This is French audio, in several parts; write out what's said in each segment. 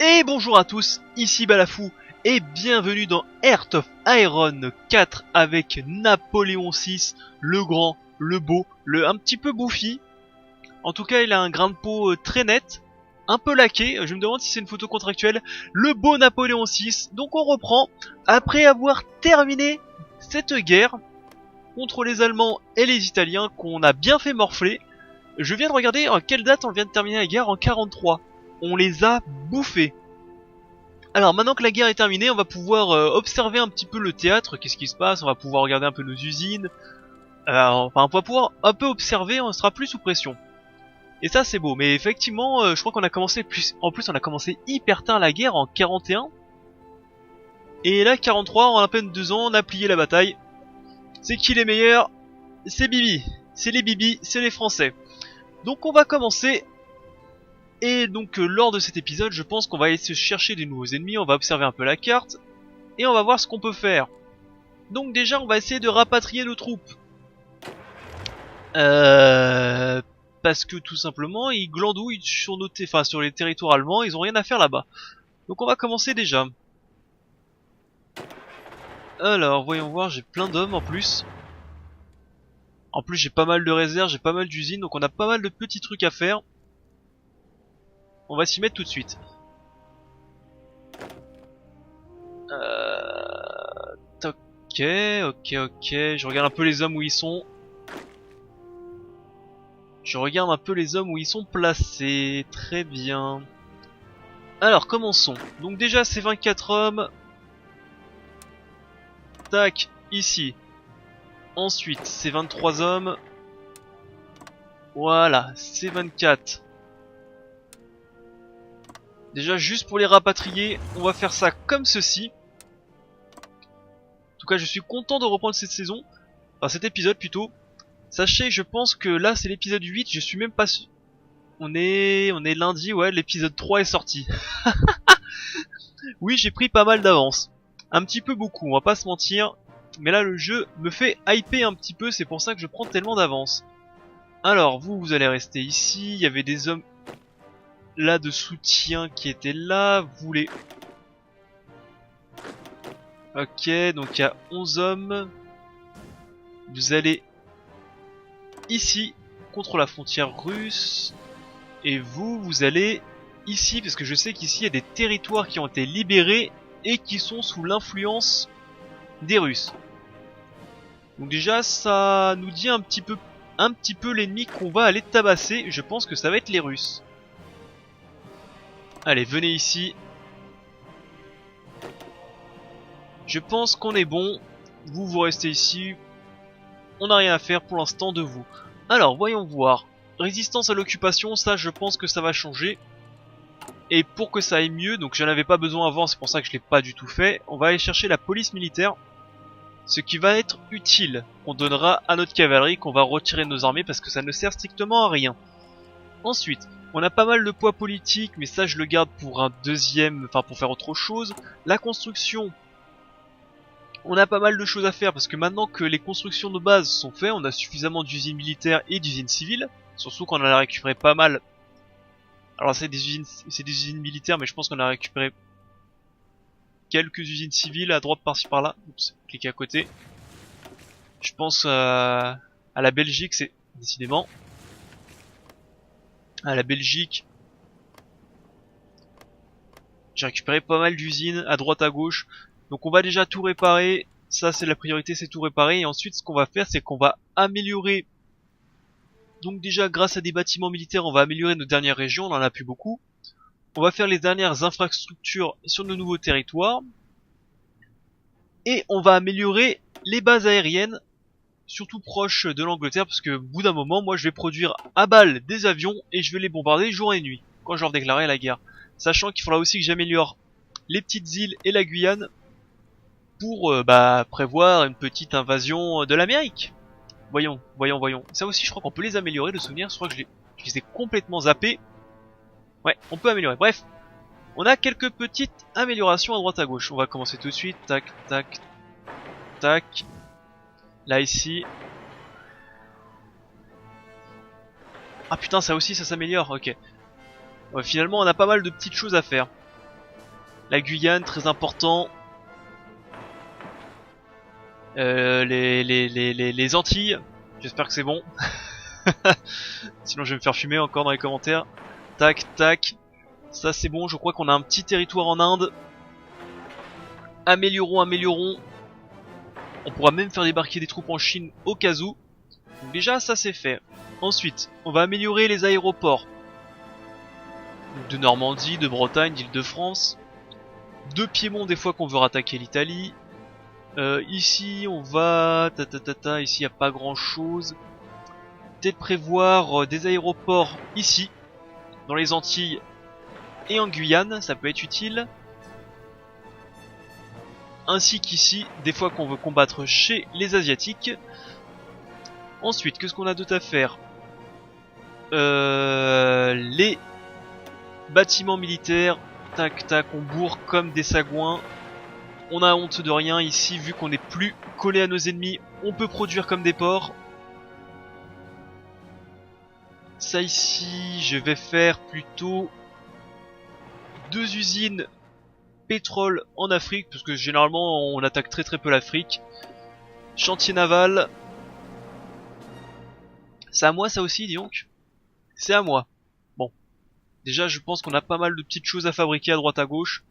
Et bonjour à tous, ici Balafou, et bienvenue dans Heart of Iron 4 avec Napoléon VI, le grand, le beau, le un petit peu bouffi. En tout cas, il a un grain de peau très net, un peu laqué, je me demande si c'est une photo contractuelle. Le beau Napoléon VI, donc on reprend, après avoir terminé cette guerre contre les Allemands et les Italiens qu'on a bien fait morfler. Je viens de regarder à quelle date on vient de terminer la guerre, en 43. On les a bouffés. Alors maintenant que la guerre est terminée, on va pouvoir observer un petit peu le théâtre, qu'est-ce qui se passe, on va pouvoir regarder un peu nos usines. Enfin on va pouvoir un peu observer, on sera plus sous pression. Et ça c'est beau, mais effectivement je crois qu'on a commencé en plus on a commencé hyper tard la guerre en 41. Et là 43, en à peine 2 ans, on a plié la bataille. C'est qui les meilleurs? C'est Bibi, c'est les Bibi, c'est les Français. Donc on va commencer. Et donc lors de cet épisode, je pense qu'on va aller se chercher des nouveaux ennemis, on va observer un peu la carte, et on va voir ce qu'on peut faire. Donc déjà, on va essayer de rapatrier nos troupes. Parce que tout simplement, ils glandouillent sur sur les territoires allemands, ils ont rien à faire là-bas. Donc on va commencer déjà. Alors, voyons voir, j'ai plein d'hommes en plus. En plus, j'ai pas mal de réserves, j'ai pas mal d'usines, donc on a pas mal de petits trucs à faire. On va s'y mettre tout de suite. Ok. Je regarde un peu les hommes où ils sont. Je regarde un peu les hommes où ils sont placés. Très bien. Alors, commençons. Donc déjà, c'est 24 hommes. Tac, ici. Ensuite, c'est 23 hommes. Voilà, c'est 24. Déjà, juste pour les rapatrier, on va faire ça comme ceci. En tout cas, je suis content de reprendre cette saison. Enfin, cet épisode plutôt. Sachez, je pense que là, c'est l'épisode 8. Je suis même pas sûr. On est lundi, ouais, l'épisode 3 est sorti. Oui, j'ai pris pas mal d'avance. Un petit peu beaucoup, on va pas se mentir. Mais là, le jeu me fait hyper un petit peu, c'est pour ça que je prends tellement d'avance. Alors, vous allez rester ici. Il y avait des hommes là de soutien qui étaient là. Vous les... Ok, donc il y a 11 hommes. Vous allez ici, contre la frontière russe. Et vous allez ici, parce que je sais qu'ici il y a des territoires qui ont été libérés et qui sont sous l'influence des Russes. Donc déjà, ça nous dit un petit peu l'ennemi qu'on va aller tabasser. Je pense que ça va être les Russes. Allez, venez ici. Je pense qu'on est bon. Vous restez ici. On n'a rien à faire pour l'instant de vous. Alors, voyons voir. Résistance à l'occupation, ça je pense que ça va changer. Et pour que ça aille mieux, donc j'en avais pas besoin avant, c'est pour ça que je l'ai pas du tout fait. On va aller chercher la police militaire. Ce qui va être utile. On donnera à notre cavalerie qu'on va retirer de nos armées parce que ça ne sert strictement à rien. Ensuite, on a pas mal de poids politique, mais ça je le garde pour un deuxième, enfin pour faire autre chose. La construction, on a pas mal de choses à faire parce que maintenant que les constructions de base sont faites, on a suffisamment d'usines militaires et d'usines civiles. Surtout qu'on en a récupéré pas mal. Alors c'est des usines militaires, mais je pense qu'on a récupéré quelques usines civiles à droite par-ci par-là. Oups, cliquez à côté. Je pense à la Belgique, c'est décidément. À la Belgique. J'ai récupéré pas mal d'usines à droite à gauche. Donc on va déjà tout réparer. Ça c'est la priorité, c'est tout réparer. Et ensuite ce qu'on va faire, c'est qu'on va améliorer. Donc déjà grâce à des bâtiments militaires, on va améliorer nos dernières régions. On en a plus beaucoup. On va faire les dernières infrastructures sur nos nouveaux territoires. Et on va améliorer les bases aériennes, surtout proches de l'Angleterre, parce que au bout d'un moment, moi je vais produire à balle des avions et je vais les bombarder jour et nuit, quand je leur déclarerai la guerre. Sachant qu'il faudra aussi que j'améliore les petites îles et la Guyane pour prévoir une petite invasion de l'Amérique. Voyons. Ça aussi je crois qu'on peut les améliorer, de souvenir, je crois que je les ai complètement zappés. Ouais, on peut améliorer. Bref, on a quelques petites améliorations à droite à gauche. On va commencer tout de suite. Tac, tac, tac. Là, ici. Ah putain, ça aussi, ça s'améliore. Ok. Ouais, finalement, on a pas mal de petites choses à faire. La Guyane, très important. Les Antilles, j'espère que c'est bon. Sinon je vais me faire fumer encore dans les commentaires. Tac, tac. Ça c'est bon, je crois qu'on a un petit territoire en Inde. Améliorons, améliorons. On pourra même faire débarquer des troupes en Chine au cas où. Donc déjà ça c'est fait. Ensuite, on va améliorer les aéroports. Donc, de Normandie, de Bretagne, d'Île-de-France. De Piémont des fois qu'on veut rattaquer l'Italie. Ici on va... ici il n'y a pas grand chose. Peut-être prévoir des aéroports ici, dans les Antilles et en Guyane, ça peut être utile. Ainsi qu'ici, des fois qu'on veut combattre chez les Asiatiques. Ensuite, qu'est-ce qu'on a d'autre à faire? Les bâtiments militaires, tac tac, on bourre comme des sagouins. On a honte de rien ici, vu qu'on n'est plus collé à nos ennemis, on peut produire comme des porcs. Ça ici, je vais faire plutôt 2 usines pétrole en Afrique, parce que généralement on attaque très peu l'Afrique. Chantier naval. C'est à moi ça aussi, dis donc. C'est à moi. Bon. Déjà je pense qu'on a pas mal de petites choses à fabriquer à droite à gauche.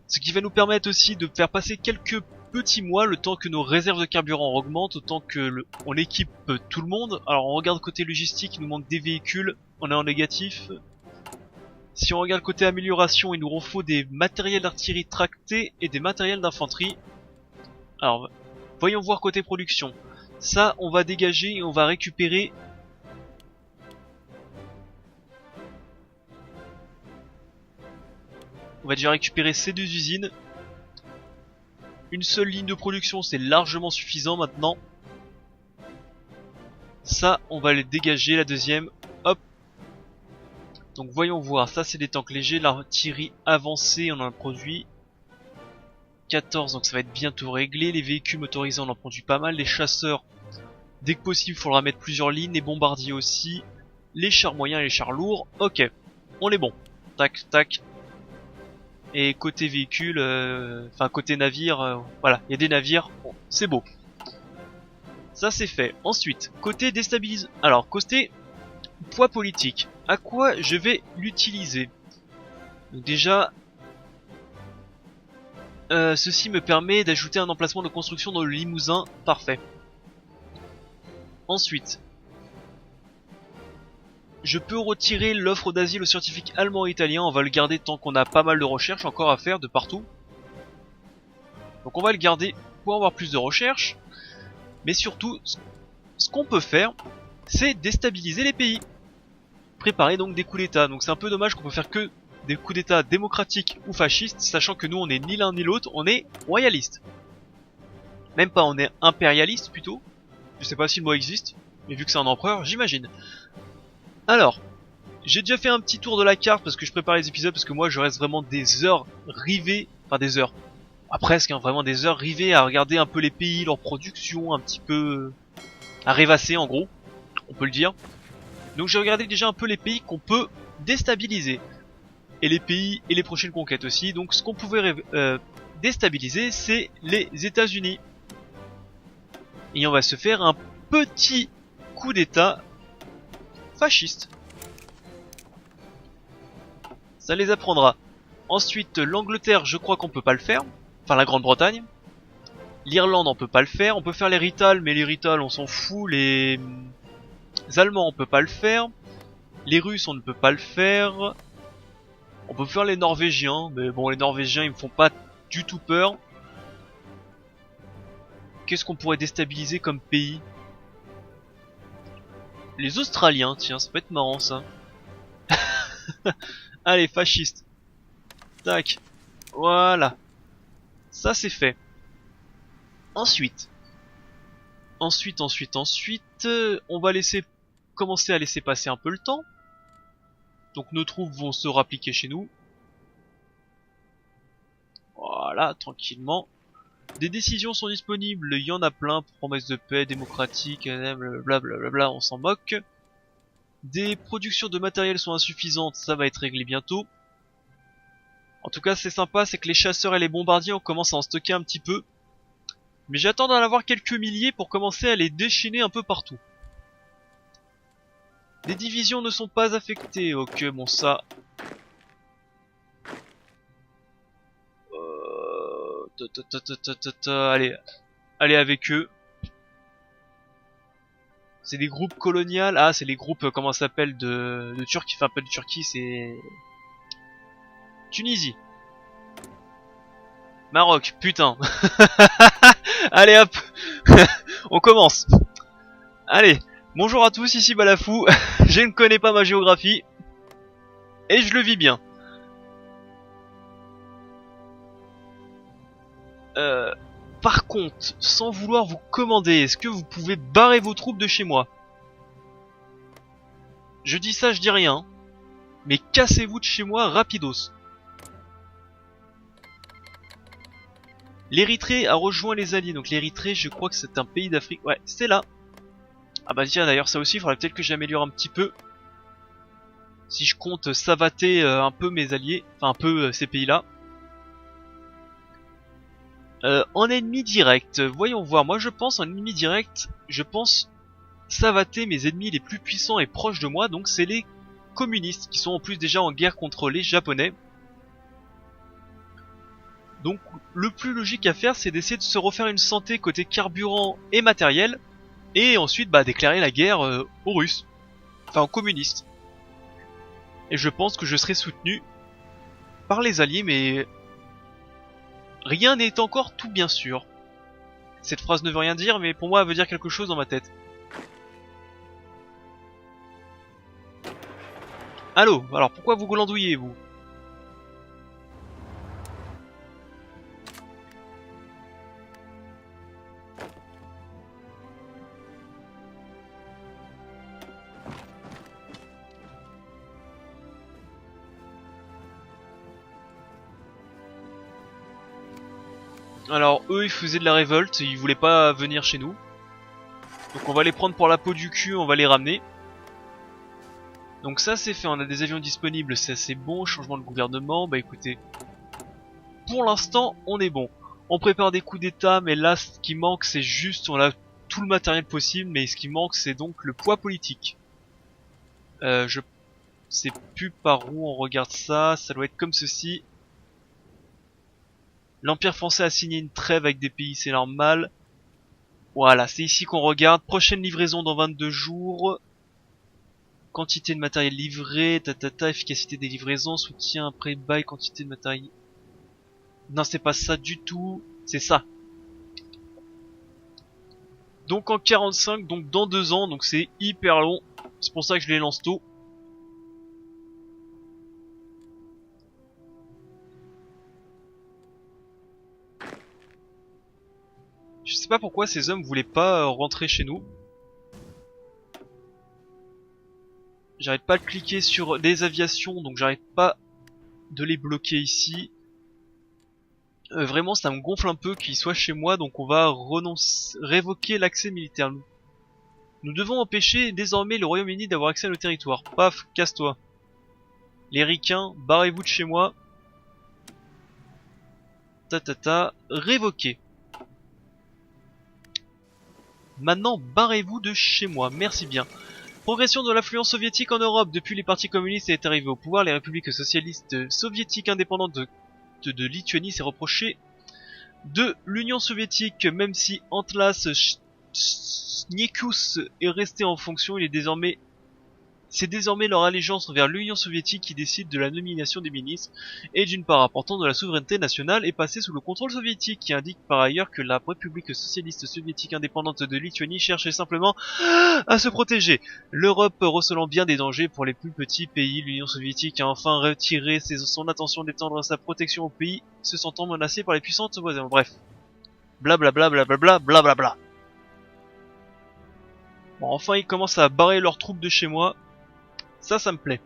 Ce qui va nous permettre aussi de faire passer quelques petits mois, le temps que nos réserves de carburant augmentent, autant que on équipe tout le monde. Alors on regarde côté logistique, il nous manque des véhicules, on est en négatif. Si on regarde côté amélioration, il nous faut des matériels d'artillerie tractés et des matériels d'infanterie. Alors, voyons voir côté production. Ça, on va dégager et on va récupérer... On va déjà récupérer ces 2 usines. Une seule ligne de production, c'est largement suffisant maintenant. Ça, on va les dégager, la deuxième. Hop. Donc voyons voir, ça c'est des tanks légers, l'artillerie avancée, on en produit 14, donc ça va être bientôt réglé. Les véhicules motorisés, on en produit pas mal. Les chasseurs, dès que possible, il faudra mettre plusieurs lignes. Les bombardiers aussi. Les chars moyens et les chars lourds. Ok, on est bon. Tac, tac. Et côté véhicule, enfin côté navire, voilà, il y a des navires, bon, c'est beau. Ça c'est fait. Ensuite, côté déstabilisation. Alors, côté poids politique, à quoi je vais l'utiliser? Donc déjà, ceci me permet d'ajouter un emplacement de construction dans le Limousin, parfait. Ensuite, je peux retirer l'offre d'asile aux scientifiques allemands et italiens, on va le garder tant qu'on a pas mal de recherches encore à faire de partout. Donc on va le garder pour avoir plus de recherches. Mais surtout, ce qu'on peut faire, c'est déstabiliser les pays. Préparer donc des coups d'état. Donc c'est un peu dommage qu'on peut faire que des coups d'état démocratiques ou fascistes, sachant que nous on est ni l'un ni l'autre, on est royaliste. Même pas, on est impérialiste plutôt. Je sais pas si le mot existe, mais vu que c'est un empereur, j'imagine. Alors, j'ai déjà fait un petit tour de la carte parce que je prépare les épisodes, parce que moi je reste vraiment des heures rivées, enfin des heures, presque hein, vraiment des heures rivées à regarder un peu les pays, leur production, un petit peu à rêvasser en gros, on peut le dire. Donc j'ai regardé déjà un peu les pays qu'on peut déstabiliser, et les pays et les prochaines conquêtes aussi. Donc ce qu'on pouvait déstabiliser, c'est les États-Unis. Et on va se faire un petit coup d'état fasciste. Ça les apprendra. Ensuite, l'Angleterre, je crois qu'on peut pas le faire. Enfin, la Grande-Bretagne. L'Irlande, on peut pas le faire. On peut faire les Rital, mais les Rital, on s'en fout. Les Allemands, on peut pas le faire. Les Russes, on ne peut pas le faire. On peut faire les Norvégiens, mais bon, les Norvégiens, ils me font pas du tout peur. Qu'est-ce qu'on pourrait déstabiliser comme pays? Les Australiens, tiens, ça peut être marrant ça. Allez, fasciste. Tac. Voilà. Ça c'est fait. Ensuite, on va commencer à laisser passer un peu le temps. Donc nos troupes vont se rappliquer chez nous. Voilà, tranquillement. Des décisions sont disponibles, il y en a plein, promesses de paix, démocratique, blablabla, on s'en moque. Des productions de matériel sont insuffisantes, ça va être réglé bientôt. En tout cas, c'est sympa, c'est que les chasseurs et les bombardiers, on commence à en stocker un petit peu. Mais j'attends d'en avoir quelques milliers pour commencer à les déchaîner un peu partout. Les divisions ne sont pas affectées. Ok, bon ça... Allez, allez avec eux. C'est des groupes coloniales. Ah, c'est les groupes, comment ça s'appelle, de Turquie. Enfin, pas de Turquie, c'est... Tunisie. Maroc, putain. Allez hop. On commence. Allez, bonjour à tous, ici Balafou. Je ne connais pas ma géographie. Et je le vis bien. Par contre, sans vouloir vous commander, est-ce que vous pouvez barrer vos troupes de chez moi? Je dis ça, je dis rien. Mais cassez-vous de chez moi rapidos. L'Érythrée a rejoint les Alliés. Donc l'Érythrée, je crois que c'est un pays d'Afrique. Ouais, c'est là. Ah bah tiens, d'ailleurs ça aussi, il faudrait peut-être que j'améliore un petit peu. Si je compte savater un peu mes alliés. Enfin un peu ces pays-là. En ennemi direct, voyons voir. Moi je pense en ennemi direct, je pense savater mes ennemis les plus puissants et proches de moi. Donc c'est les communistes qui sont en plus déjà en guerre contre les Japonais. Donc le plus logique à faire, c'est d'essayer de se refaire une santé côté carburant et matériel, et ensuite déclarer la guerre aux Russes, enfin aux communistes. Et je pense que je serai soutenu par les Alliés, mais rien n'est encore tout bien sûr. Cette phrase ne veut rien dire, mais pour moi elle veut dire quelque chose dans ma tête. Allô, alors pourquoi vous glandouillez vous? Alors eux ils faisaient de la révolte, ils voulaient pas venir chez nous. Donc on va les prendre pour la peau du cul, on va les ramener. Donc ça c'est fait, on a des avions disponibles, c'est assez bon, changement de gouvernement, bah écoutez. Pour l'instant on est bon. On prépare des coups d'état, mais là ce qui manque c'est juste, on a tout le matériel possible, mais ce qui manque c'est donc le poids politique. Je sais plus par où on regarde ça, ça doit être comme ceci. L'Empire français a signé une trêve avec des pays, c'est normal. Voilà, c'est ici qu'on regarde. Prochaine livraison dans 22 jours. Quantité de matériel livré, efficacité des livraisons, soutien après bail, quantité de matériel... Non, c'est pas ça du tout, c'est ça. Donc en 45, donc dans 2 ans, donc c'est hyper long. C'est pour ça que je les lance tôt. Je sais pas pourquoi ces hommes voulaient pas rentrer chez nous. J'arrête pas de cliquer sur des aviations, donc j'arrête pas de les bloquer ici. Vraiment ça me gonfle un peu qu'ils soient chez moi, donc on va révoquer l'accès militaire. Nous devons empêcher désormais le Royaume-Uni d'avoir accès à nos territoires. Paf, casse-toi. Les ricains, barrez-vous de chez moi. Révoqué. Maintenant, barrez-vous de chez moi, merci bien. Progression de l'influence soviétique en Europe. Depuis les partis communistes est arrivé au pouvoir, les républiques socialistes soviétiques indépendantes de Lituanie s'est reproché de l'Union soviétique, même si Antlas Niekus est resté en fonction, c'est désormais leur allégeance envers l'Union soviétique qui décide de la nomination des ministres, et d'une part important de la souveraineté nationale est passée sous le contrôle soviétique, qui indique par ailleurs que la République socialiste soviétique indépendante de Lituanie cherchait simplement à se protéger. L'Europe recelant bien des dangers pour les plus petits pays, l'Union soviétique a enfin retiré son attention d'étendre sa protection aux pays se sentant menacés par les puissantes voisines. Bref. Blablabla blablabla blablabla. Bon, enfin ils commencent à barrer leurs troupes de chez moi. Ça me plaît.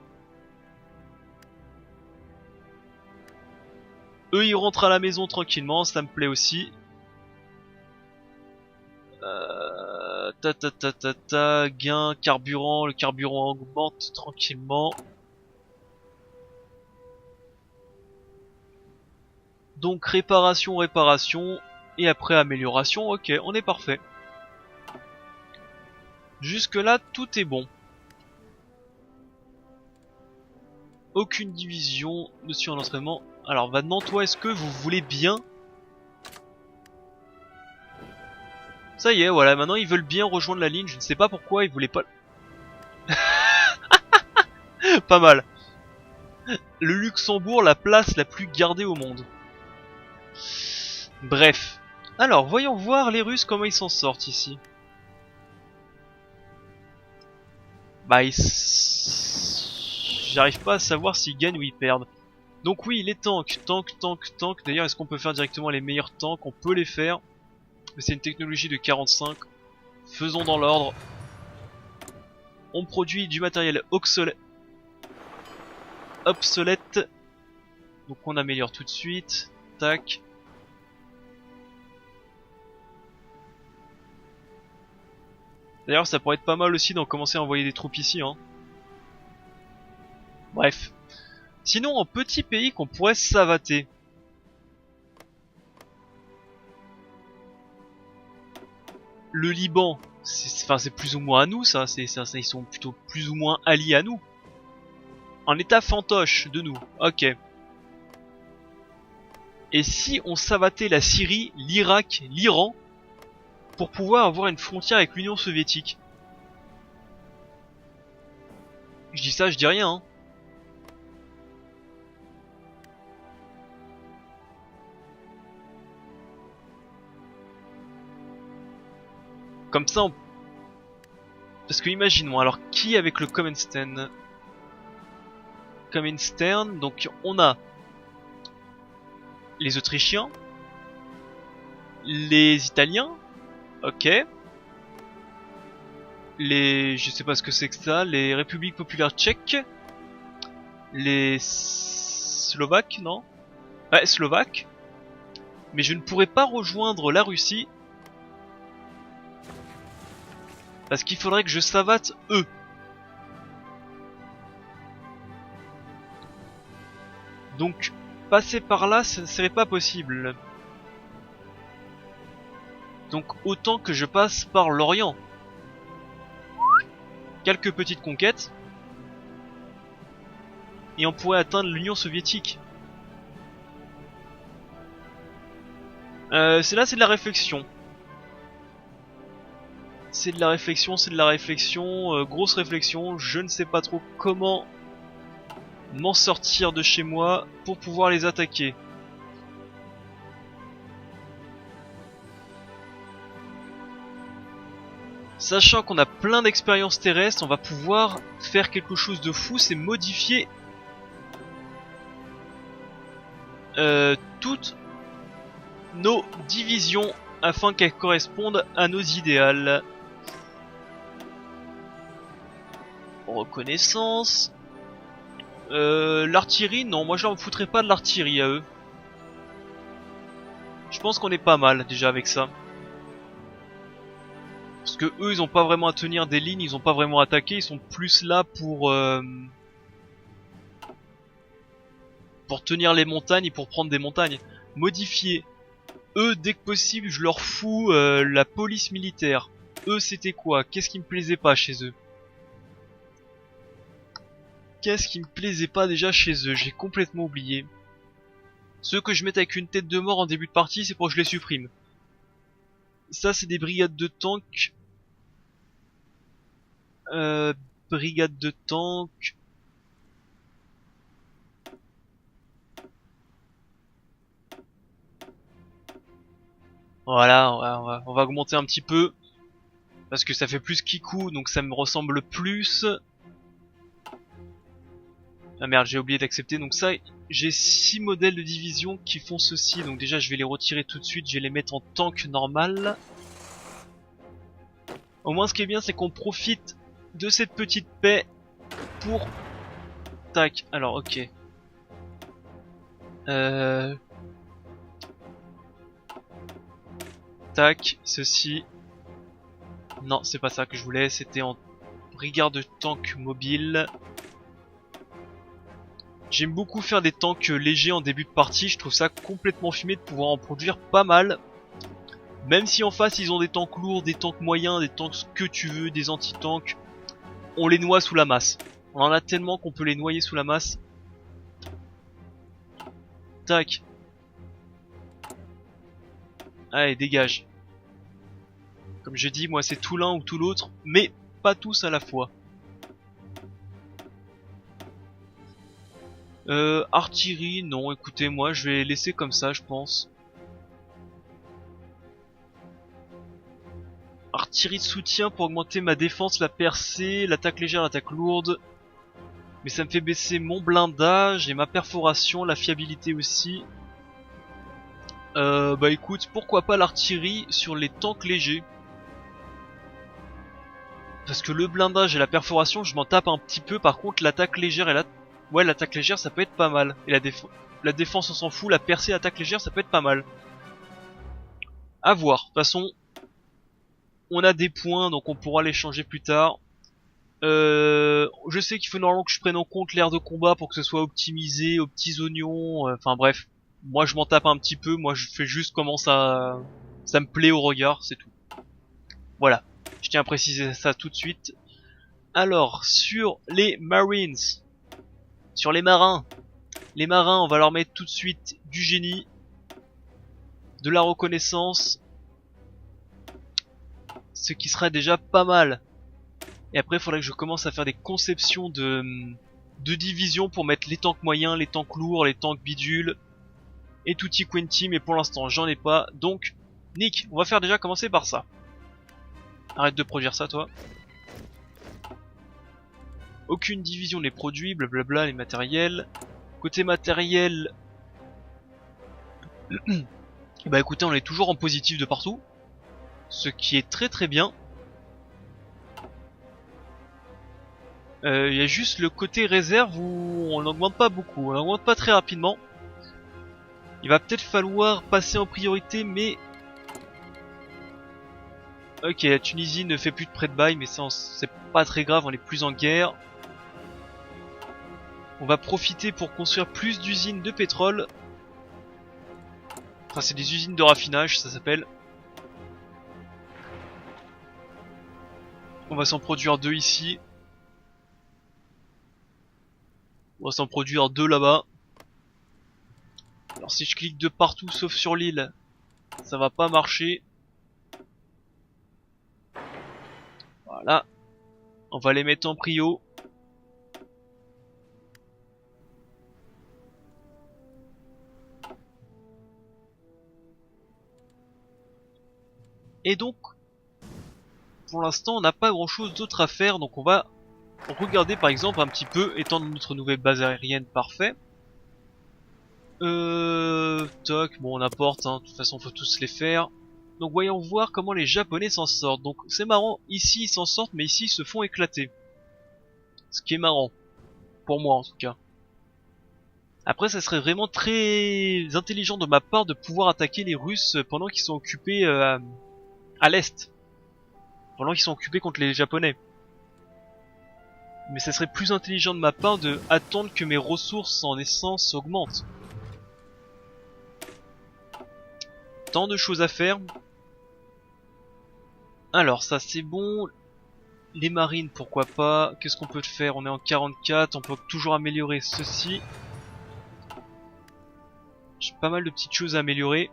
Eux ils rentrent à la maison tranquillement, ça me plaît aussi. Gain, carburant, le carburant augmente tranquillement. Donc réparation, réparation, et après amélioration, ok, on est parfait. Jusque là, tout est bon. Aucune division ne suit en entraînement. Alors maintenant, toi, est-ce que vous voulez bien? Ça y est, voilà, maintenant ils veulent bien rejoindre la ligne, je ne sais pas pourquoi ils voulaient pas... Pas mal. Le Luxembourg, la place la plus gardée au monde. Bref. Alors, voyons voir les Russes comment ils s'en sortent ici. Bah, j'arrive pas à savoir s'ils gagnent ou ils perdent. Donc oui, les tanks, tanks. D'ailleurs, est-ce qu'on peut faire directement les meilleurs tanks? On peut les faire. Mais c'est une technologie de 45. Faisons dans l'ordre. On produit du matériel obsolète. Donc on améliore tout de suite. Tac. D'ailleurs, ça pourrait être pas mal aussi d'en commencer à envoyer des troupes ici, hein. Bref. Sinon, en petit pays qu'on pourrait savater. Le Liban, c'est plus ou moins à nous, ça. Ils sont plutôt plus ou moins alliés à nous. En état fantoche de nous. Ok. Et si on savatait la Syrie, l'Irak, l'Iran, pour pouvoir avoir une frontière avec l'Union soviétique? Je dis ça, je dis rien, hein. Comme ça, parce que imaginons, alors qui avec le Commonstern? Commonstern, donc on a les Autrichiens, les Italiens, ok, les, je sais pas ce que c'est que ça, les Républiques populaires tchèques, les Slovaques, non? Ouais, Slovaques. Mais je ne pourrais pas rejoindre la Russie parce qu'il faudrait que je savate eux. Donc passer par là, ce ne serait pas possible. Donc autant que je passe par l'Orient. Quelques petites conquêtes. Et on pourrait atteindre l'Union soviétique. C'est là, c'est de la réflexion. C'est de la réflexion, grosse réflexion. Je ne sais pas trop comment m'en sortir de chez moi pour pouvoir les attaquer. Sachant qu'on a plein d'expériences terrestres, on va pouvoir faire quelque chose de fou, c'est modifier toutes nos divisions afin qu'elles correspondent à nos idéals. Reconnaissance. L'artillerie, non, moi je leur foutrais pas de l'artillerie à eux. Je pense qu'on est pas mal déjà avec ça. Parce que eux ils ont pas vraiment à tenir des lignes, ils ont pas vraiment attaqué, ils sont plus là pour tenir les montagnes et pour prendre des montagnes. Modifier. Eux dès que possible je leur fous la police militaire. Eux c'était quoi? Qu'est-ce qui me plaisait pas chez eux? Qu'est-ce qui me plaisait pas déjà chez eux? J'ai complètement oublié. Ceux que je mette avec une tête de mort en début de partie, c'est pour que je les supprime. Ça c'est des brigades de tanks. Brigade de tanks. Voilà, on va augmenter un petit peu. Parce que ça fait plus Kikou, donc ça me ressemble plus. Ah merde, j'ai oublié d'accepter. Donc ça, j'ai 6 modèles de division qui font ceci. Donc déjà, je vais les retirer tout de suite. Je vais les mettre en tank normal. Au moins, ce qui est bien, c'est qu'on profite de cette petite paix pour... Tac, alors ok. Tac, ceci. Non, c'est pas ça que je voulais. C'était en brigade de tank mobile. J'aime beaucoup faire des tanks légers en début de partie, je trouve ça complètement fumé de pouvoir en produire pas mal. Même si en face ils ont des tanks lourds, des tanks moyens, des tanks ce que tu veux, des anti-tanks, on les noie sous la masse. On en a tellement qu'on peut les noyer sous la masse. Tac. Allez, dégage. Comme je dis, moi c'est tout l'un ou tout l'autre, mais pas tous à la fois. Artillerie, non, écoutez, moi je vais laisser comme ça, je pense. Artillerie de soutien pour augmenter ma défense, la percée, l'attaque légère, l'attaque lourde. Mais ça me fait baisser mon blindage et ma perforation, la fiabilité aussi. Bah écoute, pourquoi pas l'artillerie sur les tanks légers. Parce que le blindage et la perforation, je m'en tape un petit peu. Par contre, l'attaque légère et ouais, l'attaque légère, ça peut être pas mal. Et la défense, on s'en fout. La percée, attaque légère, ça peut être pas mal. À voir. De toute façon, on a des points, donc on pourra les changer plus tard. Je sais qu'il faut normalement que je prenne en compte l'aire de combat pour que ce soit optimisé aux petits oignons. Enfin bref, moi je m'en tape un petit peu. Moi je fais juste comment ça me plaît au regard, c'est tout. Voilà. Je tiens à préciser ça tout de suite. Alors, sur les Marines, sur les marins, on va leur mettre tout de suite du génie, de la reconnaissance, ce qui serait déjà pas mal. Et après, il faudrait que je commence à faire des conceptions de divisions pour mettre les tanks moyens, les tanks lourds, les tanks bidules, et tutti quanti, mais pour l'instant, j'en ai pas. Donc, Nick, on va faire déjà commencer par ça. Arrête de produire ça, toi. Aucune division n'est produite, blablabla, les matériels. Côté matériel, bah écoutez, on est toujours en positif de partout, ce qui est très très bien. Il y a juste le côté réserve où on n'augmente pas beaucoup, on n'augmente pas très rapidement. Il va peut-être falloir passer en priorité, mais... Ok, la Tunisie ne fait plus de prêt de bail, mais ça c'est pas très grave, on est plus en guerre. On va profiter pour construire plus d'usines de pétrole. Enfin, c'est des usines de raffinage, ça s'appelle. On va s'en produire 2 ici. On va s'en produire 2 là-bas. Alors si je clique de partout sauf sur l'île, ça va pas marcher. Voilà. On va les mettre en prio. Et donc, pour l'instant, on n'a pas grand chose d'autre à faire. Donc on va regarder par exemple un petit peu, étendre notre nouvelle base aérienne, parfait. Toc, bon on apporte, hein. De toute façon faut tous les faire. Donc voyons voir comment les Japonais s'en sortent. Donc c'est marrant, ici ils s'en sortent, mais ici ils se font éclater. Ce qui est marrant. Pour moi en tout cas. Après ça serait vraiment très intelligent de ma part de pouvoir attaquer les Russes pendant qu'ils sont occupés à l'est. Pendant qu'ils sont occupés contre les Japonais. Mais ça serait plus intelligent de ma part de attendre que mes ressources en essence augmentent. Tant de choses à faire. Alors ça c'est bon. Les marines pourquoi pas. Qu'est-ce qu'on peut faire? On est en 44. On peut toujours améliorer ceci. J'ai pas mal de petites choses à améliorer.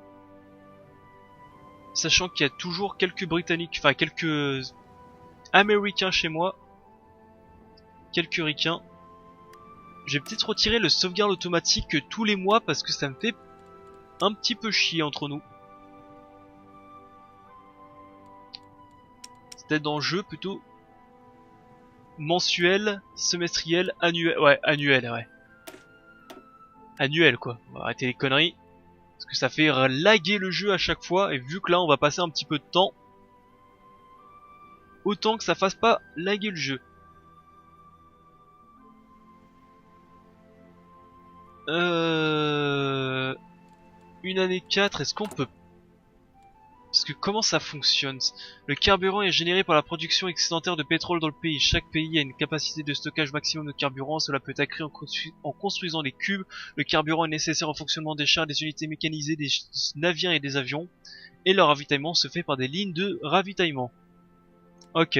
Sachant qu'il y a toujours quelques Britanniques. Enfin quelques Américains chez moi. Quelques ricains. Je vais peut-être retirer le sauvegarde automatique tous les mois parce que ça me fait un petit peu chier entre nous. C'est peut-être dans le jeu plutôt. Mensuel, semestriel, annuel. Ouais, annuel, ouais. Annuel quoi. On va arrêter les conneries. Parce que ça fait laguer le jeu à chaque fois. Et vu que là on va passer un petit peu de temps. Autant que ça fasse pas laguer le jeu. Une année 4, est-ce qu'on peut... Parce que comment ça fonctionne? Le carburant est généré par la production excédentaire de pétrole dans le pays. Chaque pays a une capacité de stockage maximum de carburant. Cela peut être accru en construisant des cubes. Le carburant est nécessaire au fonctionnement des chars, des unités mécanisées, des navires et des avions. Et leur ravitaillement se fait par des lignes de ravitaillement. Ok.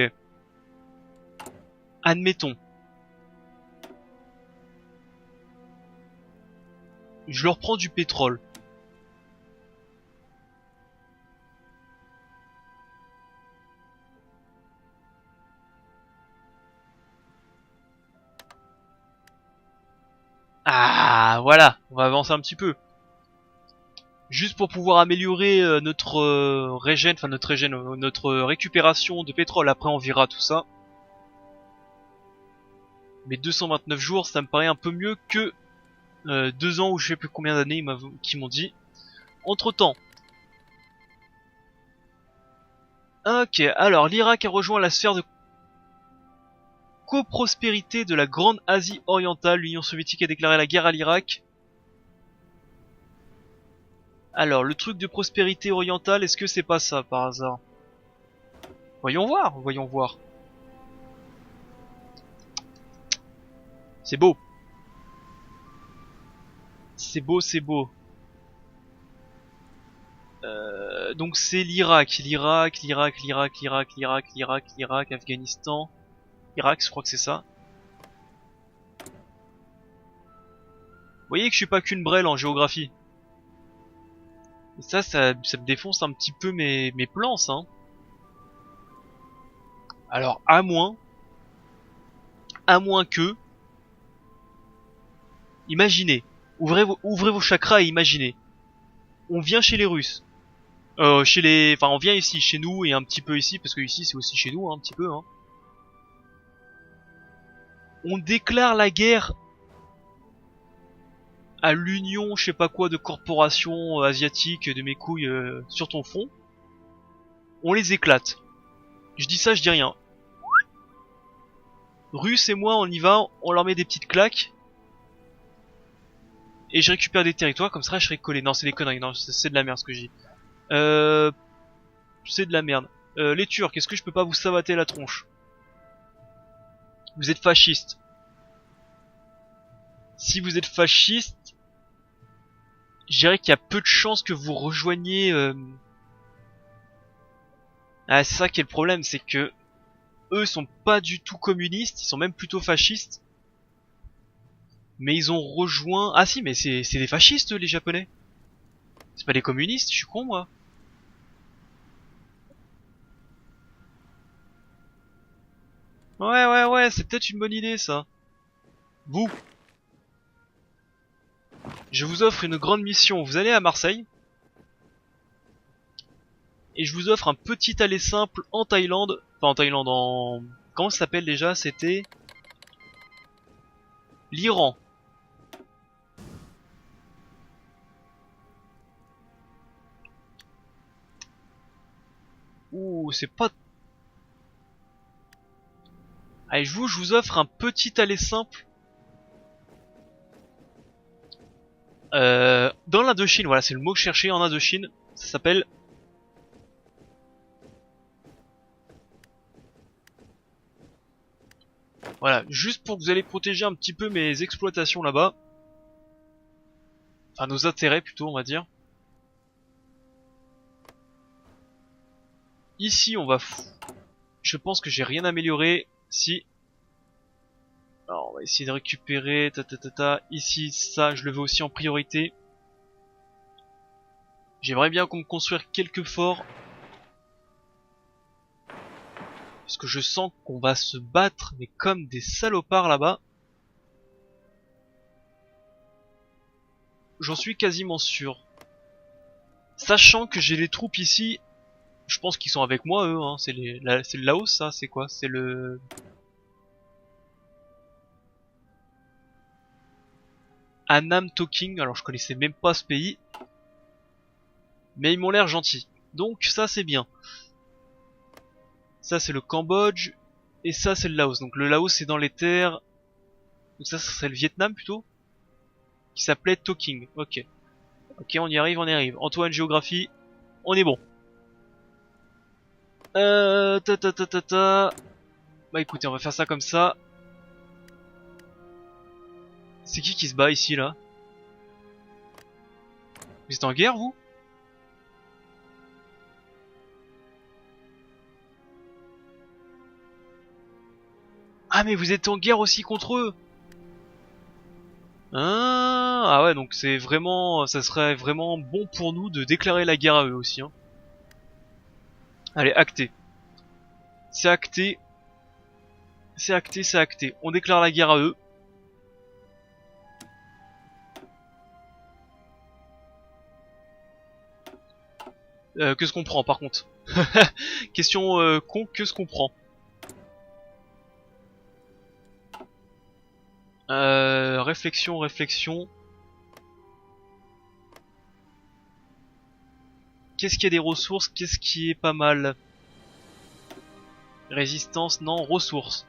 Admettons. Je leur prends du pétrole. Ah, voilà, on va avancer un petit peu. Juste pour pouvoir améliorer notre notre récupération de pétrole. Après, on verra tout ça. Mais 229 jours, ça me paraît un peu mieux que 2 ans ou je sais plus combien d'années qui m'ont dit. Entre temps. Ok, alors l'Irak a rejoint la sphère de coprospérité de la Grande Asie orientale. L'Union soviétique a déclaré la guerre à l'Irak. Alors, le truc de prospérité orientale, est-ce que c'est pas ça par hasard? Voyons voir, voyons voir. C'est beau. C'est beau, c'est beau. Donc c'est l'Irak, l'Irak, Afghanistan, Irak, je crois que c'est ça. Vous voyez que je suis pas qu'une brêle en géographie. Et ça me défonce un petit peu mes plans, ça. Hein. Alors, à moins que, imaginez, ouvrez vos chakras et imaginez. On vient chez les Russes. Enfin, on vient ici, chez nous et un petit peu ici, parce que ici c'est aussi chez nous, hein, un petit peu. Hein. On déclare la guerre à l'union, je sais pas quoi, de corporations asiatiques de mes couilles sur ton front. On les éclate. Je dis ça, je dis rien. Russes et moi, on y va, on leur met des petites claques. Et je récupère des territoires, comme ça je serai collé. Non, c'est des conneries, non, c'est de la merde ce que je dis. C'est de la merde. Les Turcs, est-ce que je peux pas vous sabater la tronche? Vous êtes fascistes. Si vous êtes fascistes, je dirais qu'il y a peu de chances que vous rejoigniez... Ah, c'est ça qui est le problème, c'est que eux sont pas du tout communistes, ils sont même plutôt fascistes. Mais ils ont rejoint... Ah si, mais c'est des fascistes les Japonais. C'est pas des communistes, je suis con moi. Ouais, c'est peut-être une bonne idée ça. Vous, je vous offre une grande mission. Vous allez à Marseille. Et je vous offre un petit aller simple en Thaïlande. Enfin en Thaïlande, en... Comment ça s'appelle déjà? C'était... l'Iran. Ouh, c'est pas... Allez, je vous offre un petit aller simple. Dans l'Indochine, voilà, c'est le mot que je cherchais en Indochine. Ça s'appelle... Voilà, juste pour que vous allez protéger un petit peu mes exploitations là-bas. Enfin, nos intérêts plutôt, on va dire. Ici, on va... Je pense que j'ai rien amélioré. Si... Alors, on va essayer de récupérer... Ici, ça, je le veux aussi en priorité. J'aimerais bien qu'on me construise quelques forts. Parce que je sens qu'on va se battre, mais comme des salopards là-bas. J'en suis quasiment sûr. Sachant que j'ai les troupes ici, je pense qu'ils sont avec moi eux, hein. C'est le Laos ça, c'est quoi? C'est le... Annam Talking, alors je connaissais même pas ce pays. Mais ils m'ont l'air gentils. Donc ça c'est bien. Ça c'est le Cambodge. Et ça c'est le Laos. Donc le Laos c'est dans les terres. Donc ça serait le Vietnam plutôt. Qui s'appelait Talking. Ok. Ok, on y arrive, on y arrive. Antoine Géographie, on est bon. Ta. Bah écoutez, on va faire ça comme ça. C'est qui se bat ici là? Vous êtes en guerre vous? Ah mais vous êtes en guerre aussi contre eux. Ah ouais, donc c'est vraiment, ça serait vraiment bon pour nous de déclarer la guerre à eux aussi. Hein. Allez, acté. C'est acté. C'est acté, c'est acté. On déclare la guerre à eux. Que ce qu'on prend par contre. Question con, que ce qu'on prend. Réflexion, réflexion. Qu'est-ce qu'il y a des ressources? Qu'est-ce qui est pas mal? Résistance, non. Ressources.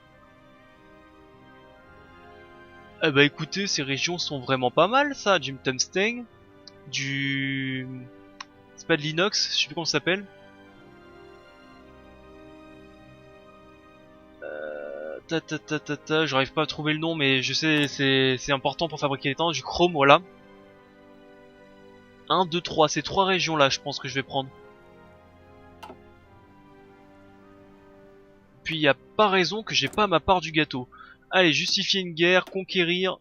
Eh bah écoutez, ces régions sont vraiment pas mal ça. Du tungstène, du... C'est pas de l'inox, je sais plus comment ça s'appelle. J'arrive pas à trouver le nom mais je sais c'est important pour fabriquer les temps. Du chrome, voilà. 1, 2, 3, ces 3 régions là je pense que je vais prendre. Puis y a pas raison que j'ai pas ma part du gâteau. Allez, justifier une guerre, conquérir.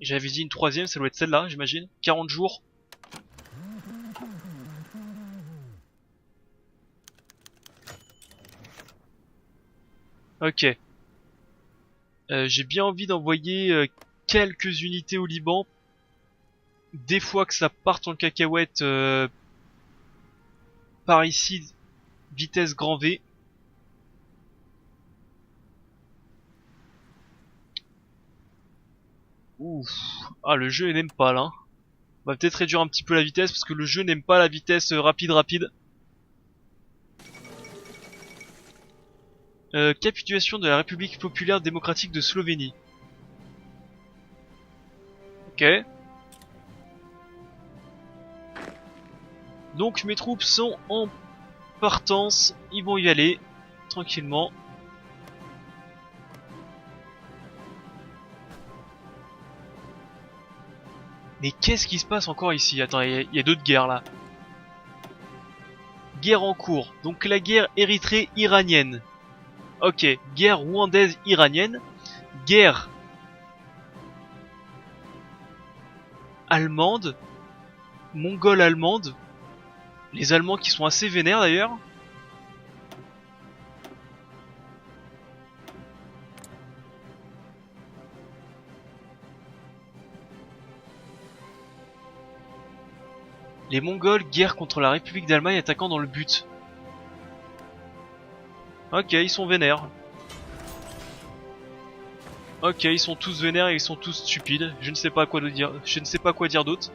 J'avais dit une troisième, ça doit être celle-là, j'imagine. 40 jours. Ok. J'ai bien envie d'envoyer quelques unités au Liban. Des fois que ça parte en cacahuète par ici, vitesse grand V. Ouf. Ah, le jeu n'aime pas là. On va peut-être réduire un petit peu la vitesse parce que le jeu n'aime pas la vitesse rapide. Capitulation de la République populaire démocratique de Slovénie. Ok. Donc mes troupes sont en partance, ils vont y aller tranquillement. Mais qu'est-ce qui se passe encore ici? Attends, il y a d'autres guerres là. Guerre en cours. Donc la guerre érythrée-iranienne. Ok, guerre rwandaise-iranienne. Guerre allemande. Mongole-allemande. Les Allemands qui sont assez vénères d'ailleurs. Les Mongols, guerre contre la République d'Allemagne attaquant dans le but. Ok, ils sont vénères. Ok, ils sont tous vénères et ils sont tous stupides. Je ne sais pas quoi dire. Je ne sais pas quoi dire d'autre.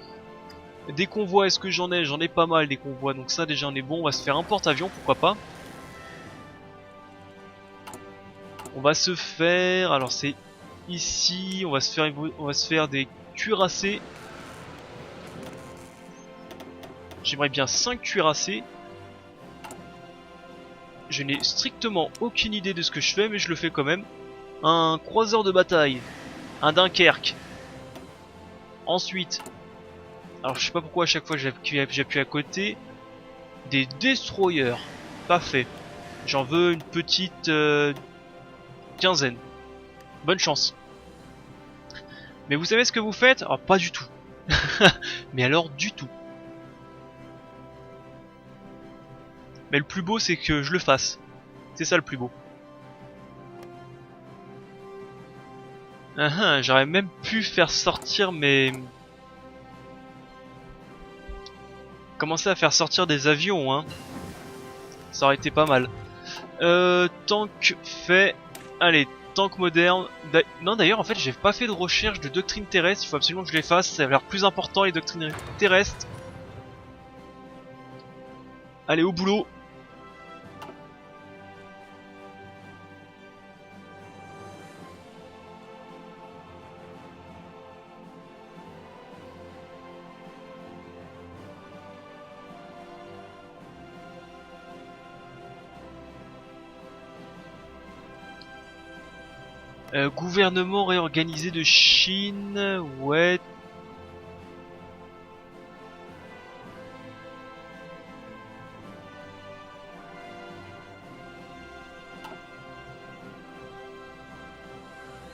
Des convois, est-ce que j'en ai? J'en ai pas mal des convois. Donc ça déjà on est bon. On va se faire un porte-avions, pourquoi pas. On va se faire. Alors c'est ici. On va se faire des cuirassés. J'aimerais bien 5 cuirassés. Je n'ai strictement aucune idée de ce que je fais, mais je le fais quand même. Un croiseur de bataille. Un Dunkerque. Ensuite, alors je sais pas pourquoi à chaque fois j'appuie à côté. Des destroyers. Pas fait. J'en veux une petite quinzaine. Bonne chance. Mais vous savez ce que vous faites? Alors pas du tout. Mais alors du tout. Mais le plus beau c'est que je le fasse. C'est ça le plus beau. J'aurais même pu faire sortir mes... Commencer à faire sortir des avions, hein. Ça aurait été pas mal. Tank fait... Allez, tank moderne. Non d'ailleurs en fait j'ai pas fait de recherche de doctrine terrestre. Il faut absolument que je les fasse. Ça a l'air plus important les doctrines terrestres. Allez au boulot. Gouvernement réorganisé de Chine, ouais.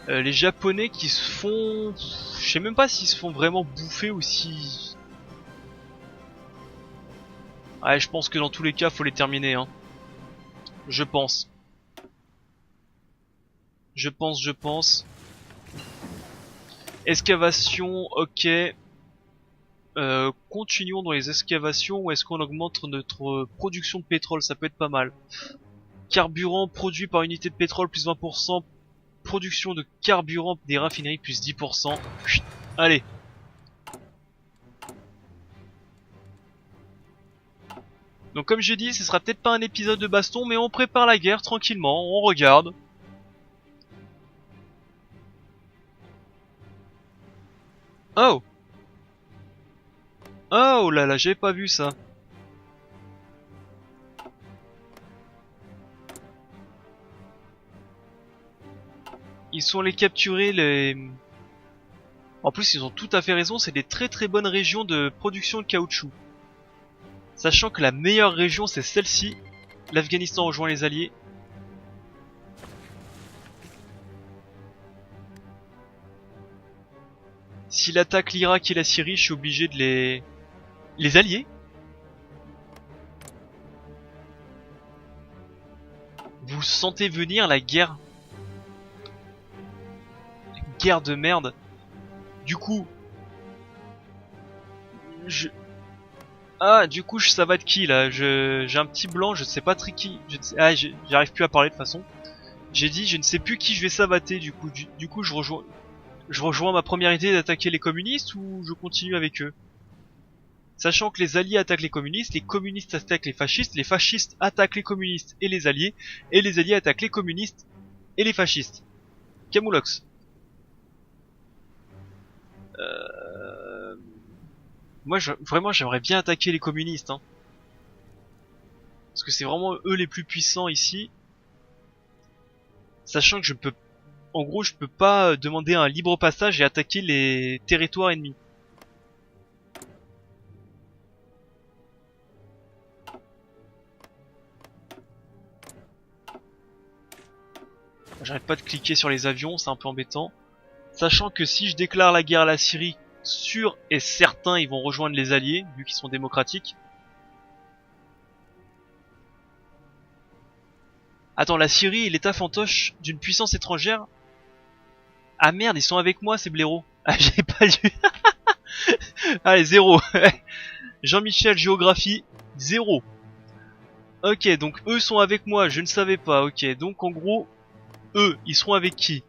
Les Japonais qui se font... Je sais même pas s'ils se font vraiment bouffer ou si... Ouais, je pense que dans tous les cas, faut les terminer, hein. Je pense. Je pense. Excavation, ok. Continuons dans les excavations ou est-ce qu'on augmente notre production de pétrole? Ça peut être pas mal. Carburant produit par unité de pétrole plus 20%. Production de carburant des raffineries plus 10%. Chut, allez. Donc comme j'ai dit, ce sera peut-être pas un épisode de baston, mais on prépare la guerre tranquillement, on regarde. Oh! Oh là là, j'avais pas vu ça. Ils sont allés capturer les... En plus, ils ont tout à fait raison, c'est des très très bonnes régions de production de caoutchouc. Sachant que la meilleure région, c'est celle-ci. L'Afghanistan rejoint les Alliés. S'il attaque l'Irak et la Syrie, je suis obligé de les... Les Alliés? Vous sentez venir la guerre? Guerre de merde. Du coup... du coup, ça va de qui là? J'ai un petit blanc, je sais pas très qui. J'arrive plus à parler de toute façon. J'ai dit, je ne sais plus qui je vais savater du coup. Du coup, je rejoins ma première idée d'attaquer les communistes ou je continue avec eux? Sachant que les alliés attaquent les communistes attaquent les fascistes attaquent les communistes et les alliés attaquent les communistes et les fascistes. Camoulox. Moi, vraiment, j'aimerais bien attaquer les communistes, hein. Parce que c'est vraiment eux les plus puissants ici. Sachant que en gros, je peux pas demander un libre passage et attaquer les territoires ennemis. J'arrête pas de cliquer sur les avions, c'est un peu embêtant. Sachant que si je déclare la guerre à la Syrie, sûr et certain ils vont rejoindre les alliés, vu qu'ils sont démocratiques. Attends, la Syrie est l'état fantoche d'une puissance étrangère? Ah merde, ils sont avec moi ces blaireaux. Ah, j'ai pas lu. Allez, 0. Jean-Michel, géographie, 0. Ok, donc eux sont avec moi, je ne savais pas. Ok, donc en gros, eux, ils seront avec qui?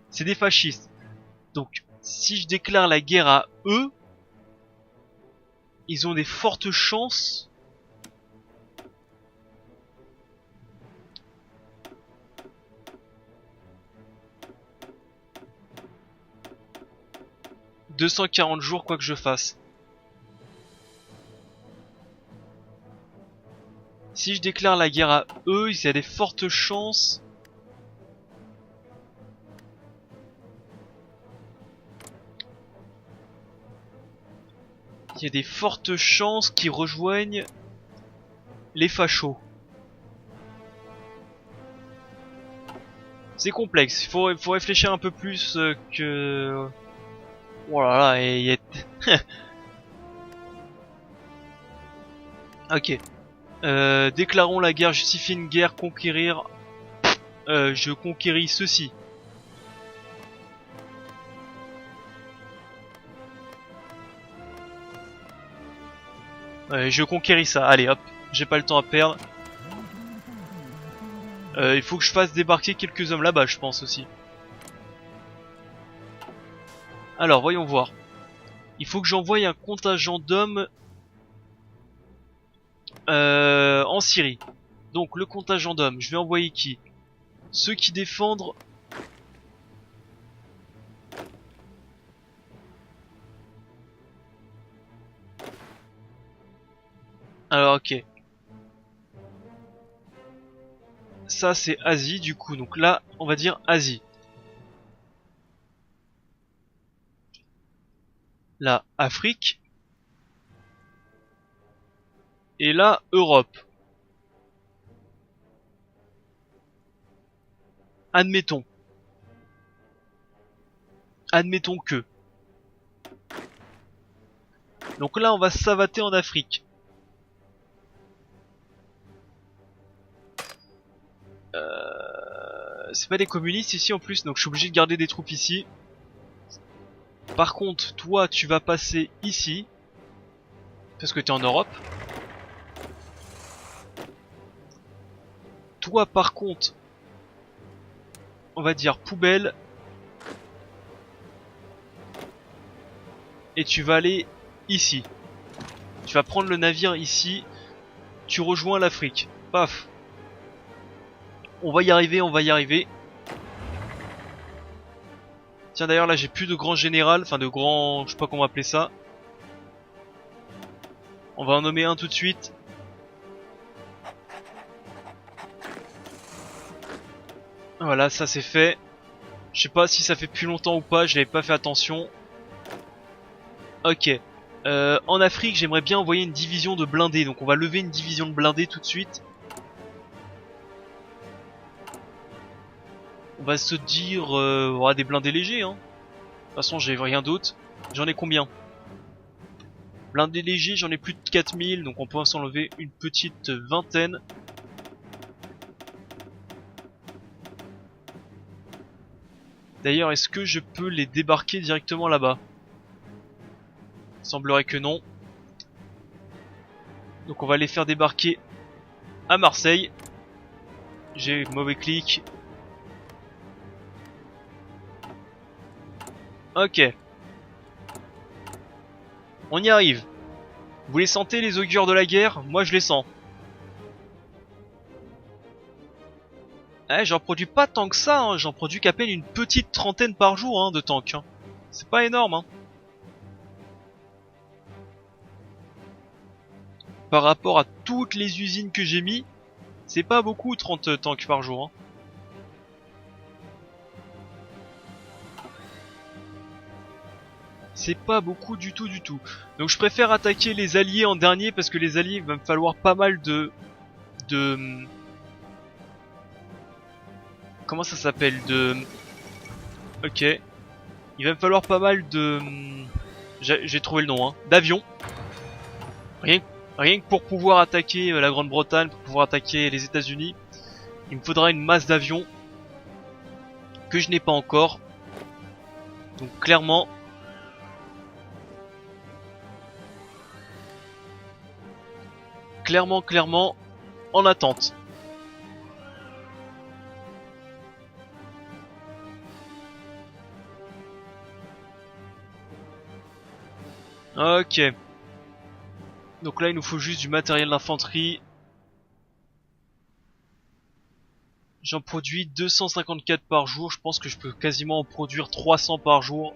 C'est des fascistes. Donc, si je déclare la guerre à eux, ils ont des fortes chances... « 240 jours quoi que je fasse. » Si je déclare la guerre à eux, il y a des fortes chances... Il y a des fortes chances qu'ils rejoignent les fachos. C'est complexe, il faut réfléchir un peu plus que... Oh là là, et... Ok. Déclarons la guerre, justifie une guerre, conquérir... je conquéris ceci. Je conquéris ça, allez hop, j'ai pas le temps à perdre. Il faut que je fasse débarquer quelques hommes là-bas, je pense aussi. Alors, voyons voir. Il faut que j'envoie un contingent d'hommes en Syrie. Donc, le contingent d'hommes, je vais envoyer qui? Ceux qui défendent... Alors, ok. Ça, c'est Asie, du coup. Donc là, on va dire Asie. Là, Afrique. Et là, Europe. Admettons. Admettons que. Donc là, on va savater en Afrique. C'est pas des communistes ici en plus, donc je suis obligé de garder des troupes ici. Par contre, toi, tu vas passer ici. Parce que t'es en Europe. Toi, par contre, on va dire poubelle. Et tu vas aller ici. Tu vas prendre le navire ici. Tu rejoins l'Afrique. Paf. On va y arriver, on va y arriver. Tiens, d'ailleurs, là, j'ai plus de grand général. Enfin, de grand... Je sais pas comment appeler ça. On va en nommer un tout de suite. Voilà, ça c'est fait. Je sais pas si ça fait plus longtemps ou pas, je n'avais pas fait attention. Ok. En Afrique, j'aimerais bien envoyer une division de blindés. Donc on va lever une division de blindés tout de suite. On va se dire... on aura des blindés légers, hein. De toute façon, j'ai rien d'autre. J'en ai combien? Blindés légers, j'en ai plus de 4000. Donc on peut s'enlever une petite vingtaine. D'ailleurs, est-ce que je peux les débarquer directement là-bas? Il semblerait que non. Donc on va les faire débarquer à Marseille. J'ai mauvais clic. Ok. On y arrive. Vous les sentez les augures de la guerre? Moi je les sens. J'en produis pas tant que ça, hein. J'en produis qu'à peine une petite trentaine par jour, hein, de tanks, hein. C'est pas énorme, hein. Par rapport à toutes les usines que j'ai mis, c'est pas beaucoup 30 tanks par jour, hein. C'est pas beaucoup du tout du tout. Donc je préfère attaquer les alliés en dernier parce que les alliés, il va me falloir pas mal de... Comment ça s'appelle? Ok. Il va me falloir pas mal de... J'ai trouvé le nom, hein. D'avions. Rien que pour pouvoir attaquer la Grande-Bretagne, pour pouvoir attaquer les États-Unis, il me faudra une masse d'avions que je n'ai pas encore. Donc clairement... Clairement, en attente. Ok. Donc là, il nous faut juste du matériel d'infanterie. J'en produis 254 par jour. Je pense que je peux quasiment en produire 300 par jour.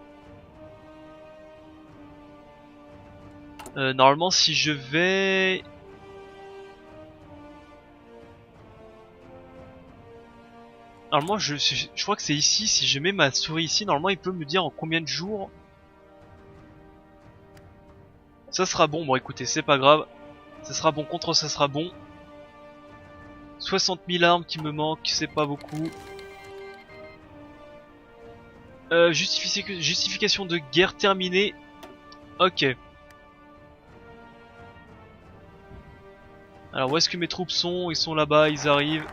Normalement, si je vais... Normalement, je crois que c'est ici. Si je mets ma souris ici, normalement, il peut me dire en combien de jours... Ça sera bon. Bon, écoutez, c'est pas grave. Ça sera bon contre ça sera bon. 60 000 armes qui me manquent, c'est pas beaucoup. Justification de guerre terminée. Ok. Alors où est-ce que mes troupes sont? Ils sont là-bas, ils arrivent.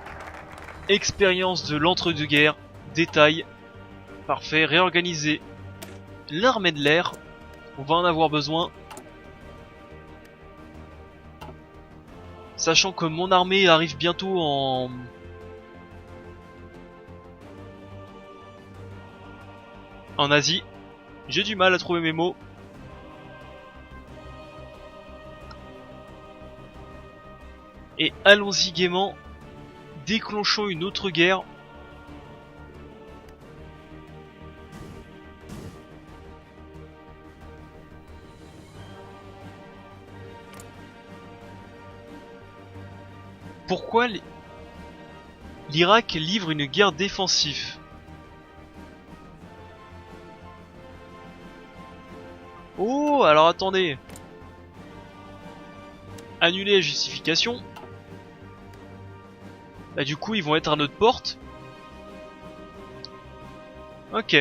Expérience de l'entre-deux-guerres. Détail. Parfait. Réorganiser l'armée de l'air. On va en avoir besoin. Sachant que mon armée arrive bientôt en Asie. J'ai du mal à trouver mes mots. Et allons-y gaiement. Déclenchons une autre guerre. Pourquoi l'Irak livre une guerre défensive? Oh, alors attendez. Annuler la justification. Bah du coup ils vont être à notre porte. Ok.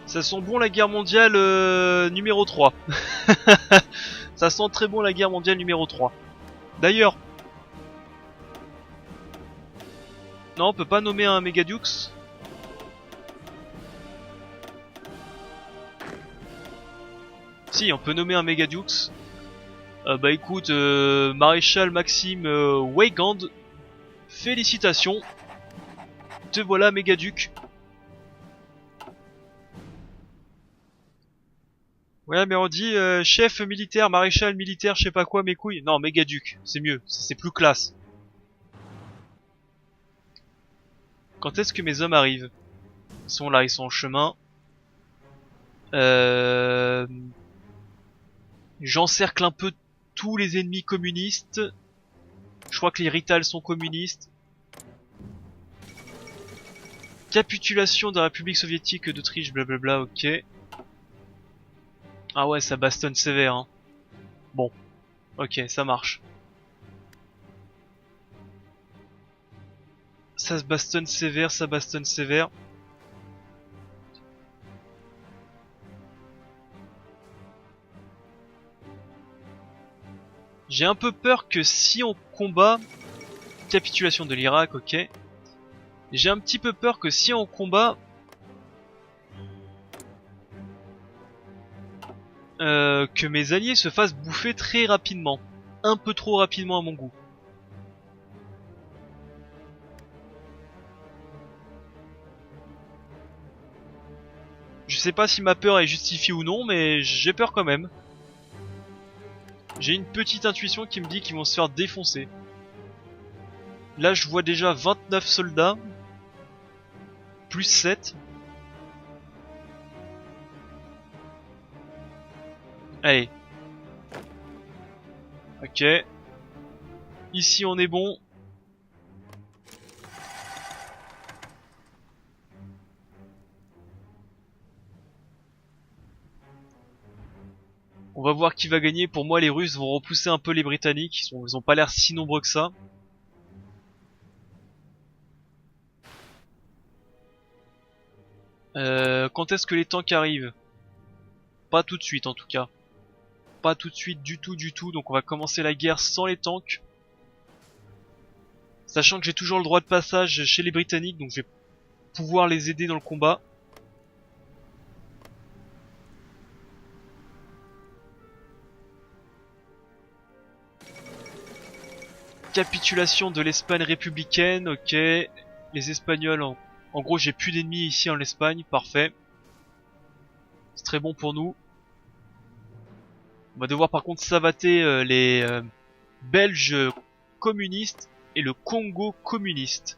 Ça sent bon la guerre mondiale numéro 3. Ça sent très bon la guerre mondiale numéro 3. D'ailleurs... Non, on peut pas nommer un Megadux. Si, on peut nommer un Megadux. Bah écoute, Maréchal Maxime Weygand, félicitations. Te voilà Mégaduc. Ouais mais on dit chef militaire, maréchal militaire, je sais pas quoi, mes couilles. Non, Mégaduc, c'est mieux, c'est plus classe. Quand est-ce que mes hommes arrivent? Ils sont là, ils sont en chemin. J'encercle un peu tous les ennemis communistes. Je crois que les Rital sont communistes. Capitulation de la République soviétique d'Autriche, blablabla, ok. Ah ouais, ça bastonne sévère, hein. Bon, ok, ça marche. Ça se bastonne sévère, ça bastonne sévère. J'ai un peu peur que si on combat... Capitulation de l'Irak, ok. J'ai un petit peu peur que si on combat... que mes alliés se fassent bouffer très rapidement. Un peu trop rapidement à mon goût. Je sais pas si ma peur est justifiée ou non, mais j'ai peur quand même. J'ai une petite intuition qui me dit qu'ils vont se faire défoncer. Là je vois déjà 29 soldats. Plus 7. Allez. Ok. Ici on est bon. On va voir qui va gagner. Pour moi les Russes vont repousser un peu les Britanniques. Ils ont pas l'air si nombreux que ça. Quand est-ce que les tanks arrivent? Pas tout de suite en tout cas. Pas tout de suite du tout. Donc on va commencer la guerre sans les tanks. Sachant que j'ai toujours le droit de passage chez les Britanniques. Donc je vais pouvoir les aider dans le combat. Capitulation de l'Espagne républicaine, ok. Les Espagnols, en gros j'ai plus d'ennemis ici en Espagne, parfait. C'est très bon pour nous. On va devoir par contre savater les Belges communistes et le Congo communiste.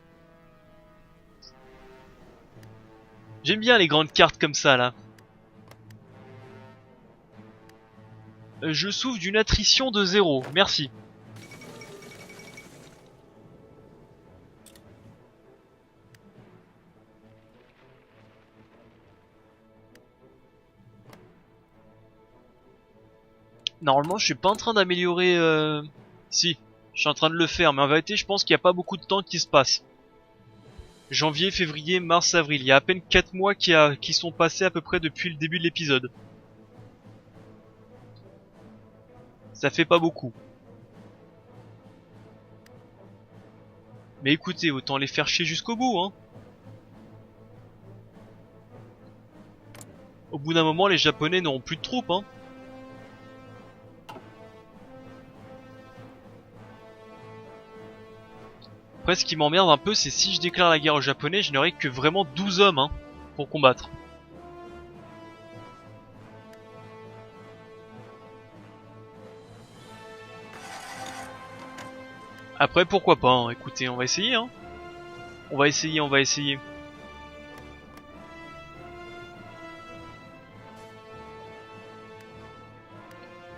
J'aime bien les grandes cartes comme ça là. Je souffre d'une attrition de 0, merci. Normalement je suis pas en train d'améliorer... Si, je suis en train de le faire, mais en vérité je pense qu'il n'y a pas beaucoup de temps qui se passe. Janvier, février, mars, avril, il y a à peine 4 mois qui sont passés à peu près depuis le début de l'épisode. Ça fait pas beaucoup. Mais écoutez, autant les faire chier jusqu'au bout, hein. Au bout d'un moment, les Japonais n'auront plus de troupes, hein. Après, ce qui m'emmerde un peu, c'est si je déclare la guerre aux Japonais, je n'aurai que vraiment 12 hommes, hein, pour combattre. Après, pourquoi pas, hein. Écoutez, on va essayer, hein. On va essayer.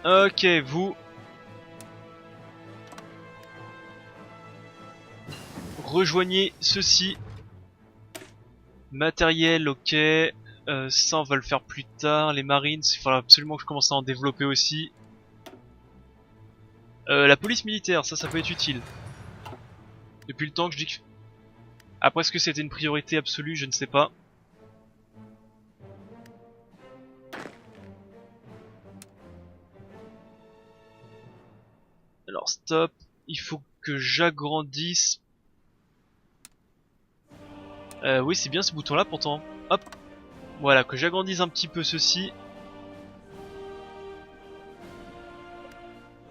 Ok, vous... Rejoignez ceci. Matériel, ok. Ça on va le faire plus tard. Les marines, il faudra absolument que je commence à en développer aussi. La police militaire, ça peut être utile. Depuis le temps que je dis que... Après, est-ce que c'était une priorité absolue? Je ne sais pas. Alors stop, il faut que j'agrandisse. Oui, c'est bien ce bouton là pourtant. Hop, voilà, que j'agrandisse un petit peu ceci.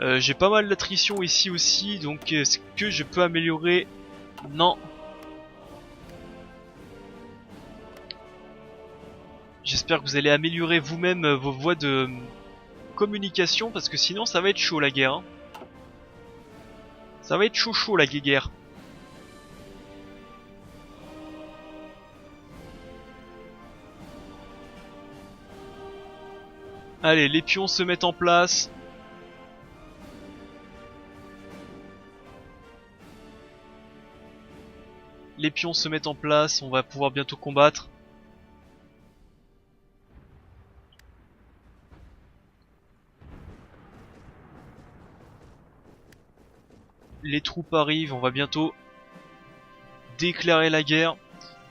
J'ai pas mal d'attrition ici aussi, donc est-ce que je peux améliorer? Non. J'espère que vous allez améliorer vous-même vos voies de communication, parce que sinon ça va être chaud la guerre. Hein. Ça va être chaud la guerre. Allez, les pions se mettent en place. Les pions se mettent en place, on va pouvoir bientôt combattre. Les troupes arrivent, on va bientôt déclarer la guerre.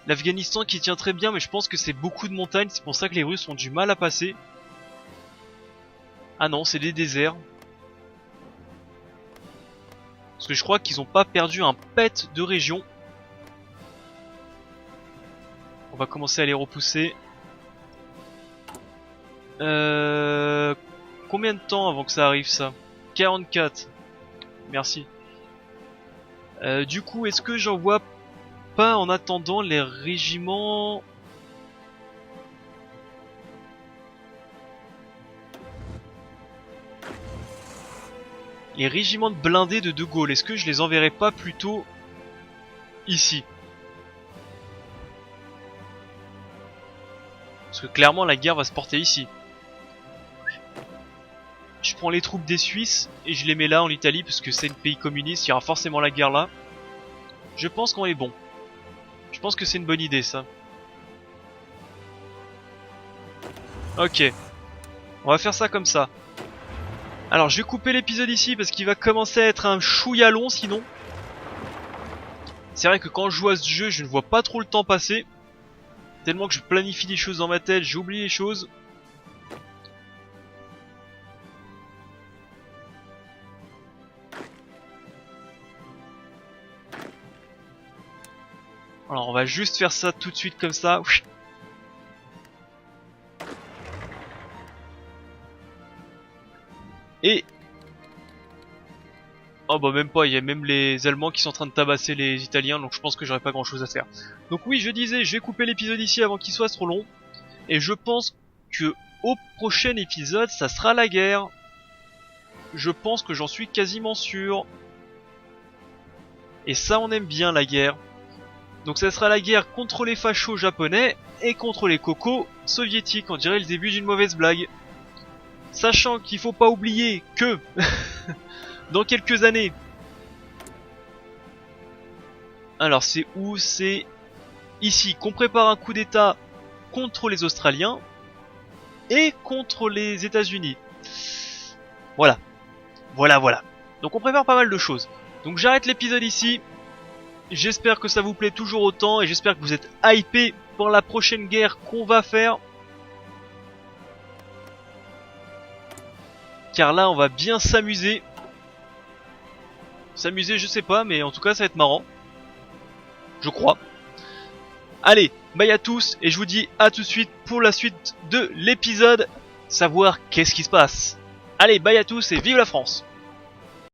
L'Afghanistan qui tient très bien, mais je pense que c'est beaucoup de montagnes, c'est pour ça que les Russes ont du mal à passer. Ah non, c'est des déserts. Parce que je crois qu'ils ont pas perdu un pet de région. On va commencer à les repousser. Combien de temps avant que ça arrive ça? 44. Merci. Du coup, est-ce que j'envoie pas en attendant les régiments... Les régiments de blindés de Gaulle, est-ce que je les enverrai pas plutôt ici? Parce que clairement la guerre va se porter ici. Je prends les troupes des Suisses et je les mets là en Italie parce que c'est un pays communiste, il y aura forcément la guerre là. Je pense qu'on est bon. Je pense que c'est une bonne idée ça. Ok. On va faire ça comme ça. Alors je vais couper l'épisode ici parce qu'il va commencer à être un chouïa long sinon. C'est vrai que quand je joue à ce jeu, je ne vois pas trop le temps passer. Tellement que je planifie des choses dans ma tête, j'oublie les choses. Alors on va juste faire ça tout de suite comme ça. Et... Oh bah même pas, il y a même les Allemands qui sont en train de tabasser les Italiens, donc je pense que j'aurai pas grand chose à faire. Donc oui, je disais, je vais couper l'épisode ici avant qu'il soit trop long. Et je pense que au prochain épisode, ça sera la guerre. Je pense que j'en suis quasiment sûr. Et ça, on aime bien la guerre. Donc ça sera la guerre contre les fachos japonais et contre les cocos soviétiques. On dirait le début d'une mauvaise blague. Sachant qu'il faut pas oublier que dans quelques années... Alors c'est où? C'est ici qu'on prépare un coup d'état contre les Australiens et contre les États-Unis. Voilà. Voilà. Donc on prépare pas mal de choses. Donc j'arrête l'épisode ici. J'espère que ça vous plaît toujours autant et j'espère que vous êtes hypés pour la prochaine guerre qu'on va faire. Car là on va bien s'amuser. S'amuser je sais pas, mais en tout cas ça va être marrant. Je crois. Allez, bye à tous et je vous dis à tout de suite pour la suite de l'épisode. Savoir qu'est-ce qui se passe. Allez, bye à tous et vive la France!